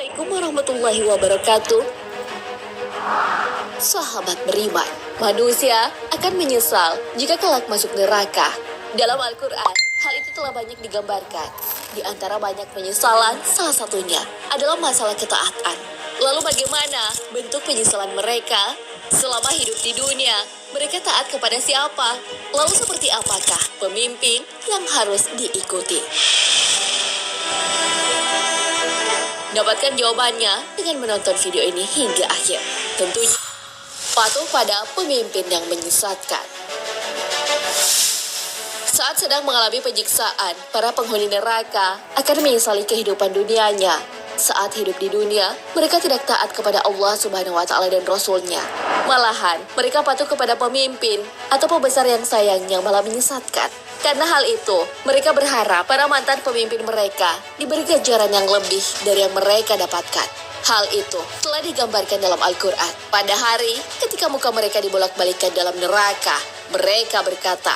Assalamualaikum warahmatullahi wabarakatuh. Sahabat beriman, manusia akan menyesal jika kelak masuk neraka. Dalam Al-Quran, hal itu telah banyak digambarkan. Di antara banyak penyesalan, salah satunya adalah masalah ketaatan. Lalu bagaimana bentuk penyesalan mereka? Selama hidup di dunia, mereka taat kepada siapa? Lalu seperti apakah pemimpin yang harus diikuti? Dapatkan jawabannya dengan menonton video ini hingga akhir. Tentunya patuh pada pemimpin yang menyesatkan. Saat sedang mengalami penyiksaan, para penghuni neraka akan menyesali kehidupan dunianya. Saat hidup di dunia, mereka tidak taat kepada Allah Subhanahu wa Ta'ala dan Rasul-Nya. Malahan, mereka patuh kepada pemimpin atau pembesar yang sayang yang malah menyesatkan. Karena hal itu, mereka berharap para mantan pemimpin mereka diberi ganjaran yang lebih dari yang mereka dapatkan. Hal itu telah digambarkan dalam Al-Quran. Pada hari ketika muka mereka dibolak-balikkan dalam neraka, mereka berkata,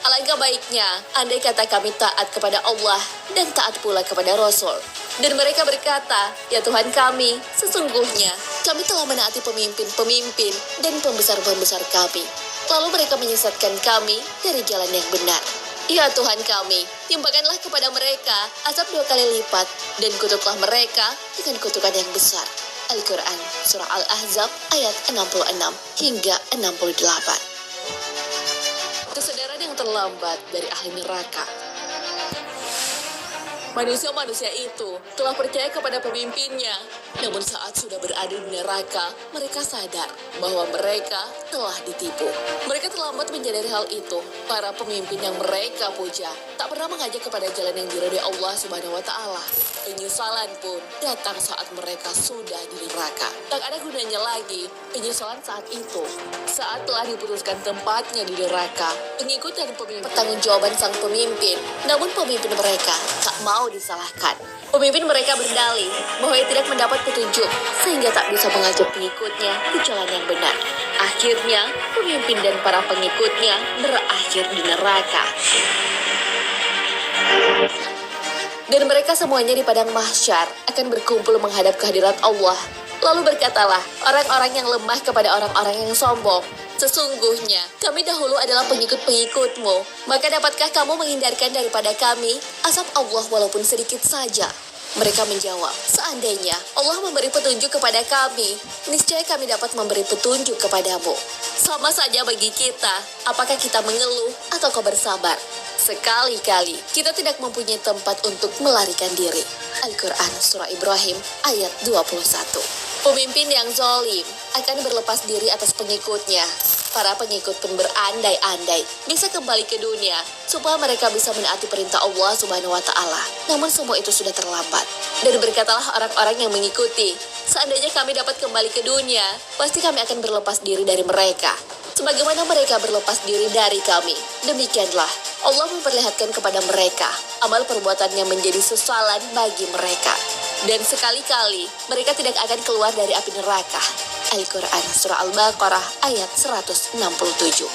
"Alangkah baiknya andai kata kami taat kepada Allah dan taat pula kepada Rasul." Dan mereka berkata, "Ya Tuhan kami, sesungguhnya kami telah menaati pemimpin-pemimpin dan pembesar-pembesar kami. Lalu mereka menyesatkan kami dari jalan yang benar. Ya Tuhan kami, timpakanlah kepada mereka azab 2 kali lipat dan kutuklah mereka dengan kutukan yang besar." Al-Quran, Surah Al-Ahzab, ayat 66 hingga 68. Kesadaran yang terlambat dari ahli neraka. Manusia-manusia itu telah percaya kepada pemimpinnya. Namun saat sudah berada di neraka, mereka sadar bahwa mereka telah ditipu. Mereka terlambat menyadari hal itu. Para pemimpin yang mereka puja tak pernah mengajak kepada jalan yang diridhoi Allah Subhanahu wa Ta'ala. Penyesalan pun datang saat mereka sudah di neraka. Tak ada gunanya lagi penyesalan saat itu. Saat telah diputuskan tempatnya di neraka, pengikut dan pertanggungjawaban sang pemimpin. Namun pemimpin mereka tak mau disalahkan. Pemimpin mereka berdalih bahwa ia tidak mendapat petunjuk sehingga tak bisa mengajak pengikutnya di jalan yang benar. Akhirnya, pemimpin dan para pengikutnya berakhir di neraka. Dan mereka semuanya di padang mahsyar akan berkumpul menghadap kehadirat Allah. Lalu berkatalah orang-orang yang lemah kepada orang-orang yang sombong, "Sesungguhnya kami dahulu adalah pengikut-pengikutmu, maka dapatkah kamu menghindarkan daripada kami azab Allah walaupun sedikit saja?" Mereka menjawab, "Seandainya Allah memberi petunjuk kepada kami, niscaya kami dapat memberi petunjuk kepadamu. Sama saja bagi kita, apakah kita mengeluh atau kau bersabar? Sekali-kali kita tidak mempunyai tempat untuk melarikan diri." Al-Quran, Surah Ibrahim, ayat 21. Pemimpin yang zalim akan berlepas diri atas pengikutnya. Para pengikut pun berandai-andai bisa kembali ke dunia supaya mereka bisa menaati perintah Allah Subhanahu wa Ta'ala. Namun semua itu sudah terlambat. Dan berkatalah orang-orang yang mengikuti, "Seandainya kami dapat kembali ke dunia, pasti kami akan berlepas diri dari mereka. Sebagaimana mereka berlepas diri dari kami, demikianlah Allah memperlihatkan kepada mereka amal perbuatannya menjadi sesalan bagi mereka. Dan sekali-kali mereka tidak akan keluar dari api neraka." Al-Quran, Surah Al-Baqarah, ayat 167.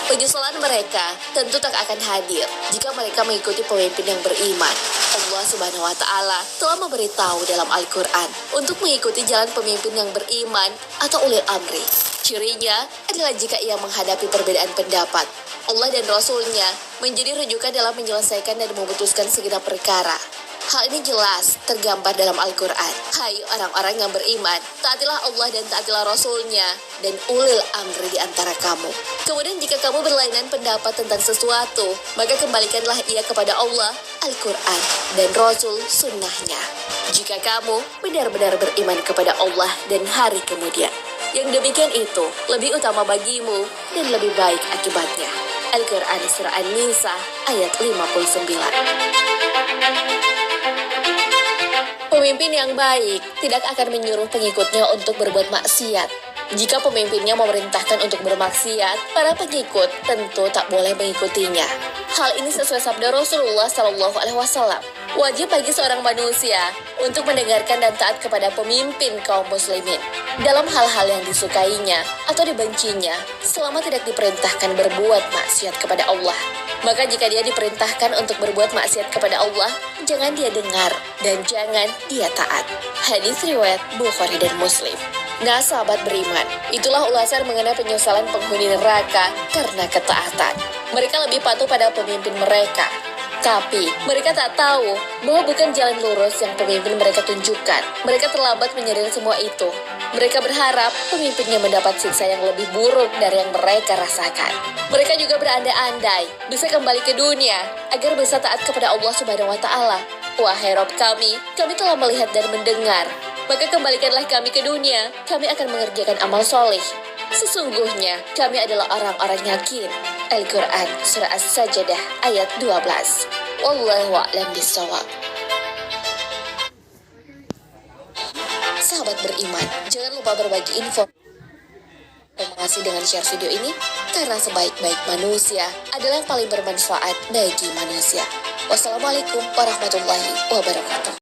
Penyesalan mereka tentu tak akan hadir jika mereka mengikuti pemimpin yang beriman. Allah Subhanahu wa Ta'ala telah memberitahu dalam Al-Quran untuk mengikuti jalan pemimpin yang beriman atau ulil amri. Cirinya adalah jika ia menghadapi perbedaan pendapat, Allah dan Rasul-Nya menjadi rujukan dalam menyelesaikan dan memutuskan segenap perkara. Hal ini jelas tergambar dalam Al-Quran. "Hai orang-orang yang beriman, taatilah Allah dan taatilah Rasul-Nya dan ulil amri di antara kamu. Kemudian jika kamu berlainan pendapat tentang sesuatu, maka kembalikanlah ia kepada Allah, Al-Quran, dan Rasul sunnahnya. Jika kamu benar-benar beriman kepada Allah dan hari kemudian. Yang demikian itu lebih utama bagimu dan lebih baik akibatnya." Al-Quran, Surah An-Nisa, ayat 59. Pemimpin yang baik tidak akan menyuruh pengikutnya untuk berbuat maksiat. Jika pemimpinnya memerintahkan untuk bermaksiat, para pengikut tentu tak boleh mengikutinya. Hal ini sesuai sabda Rasulullah SAW. Wajib bagi seorang manusia untuk mendengarkan dan taat kepada pemimpin kaum muslimin dalam hal-hal yang disukainya atau dibencinya selama tidak diperintahkan berbuat maksiat kepada Allah. Maka jika dia diperintahkan untuk berbuat maksiat kepada Allah, jangan dia dengar dan jangan dia taat. Hadis riwayat Bukhari dan Muslim. Nah sahabat beriman, itulah ulasan mengenai penyesalan penghuni neraka karena ketaatan. Mereka lebih patuh pada pemimpin mereka. Tapi mereka tak tahu bahwa bukan jalan lurus yang pemimpin mereka tunjukkan. Mereka terlambat menyadari semua itu. Mereka berharap pemimpinnya mendapat siksa yang lebih buruk dari yang mereka rasakan. Mereka juga berandai-andai bisa kembali ke dunia agar bisa taat kepada Allah Subhanahu wa Ta'ala. Wahai Rob kami telah melihat dan mendengar. Maka kembalikanlah kami ke dunia, kami akan mengerjakan amal soleh. Sesungguhnya kami adalah orang-orang yakin. Al-Quran Surah As-Sajdah ayat 12. Wallahu a'lam bishawab. Sahabat beriman, jangan lupa berbagi info dan mengasihi dengan share video ini, karena sebaik-baik manusia adalah yang paling bermanfaat bagi manusia. Wassalamualaikum warahmatullahi wabarakatuh.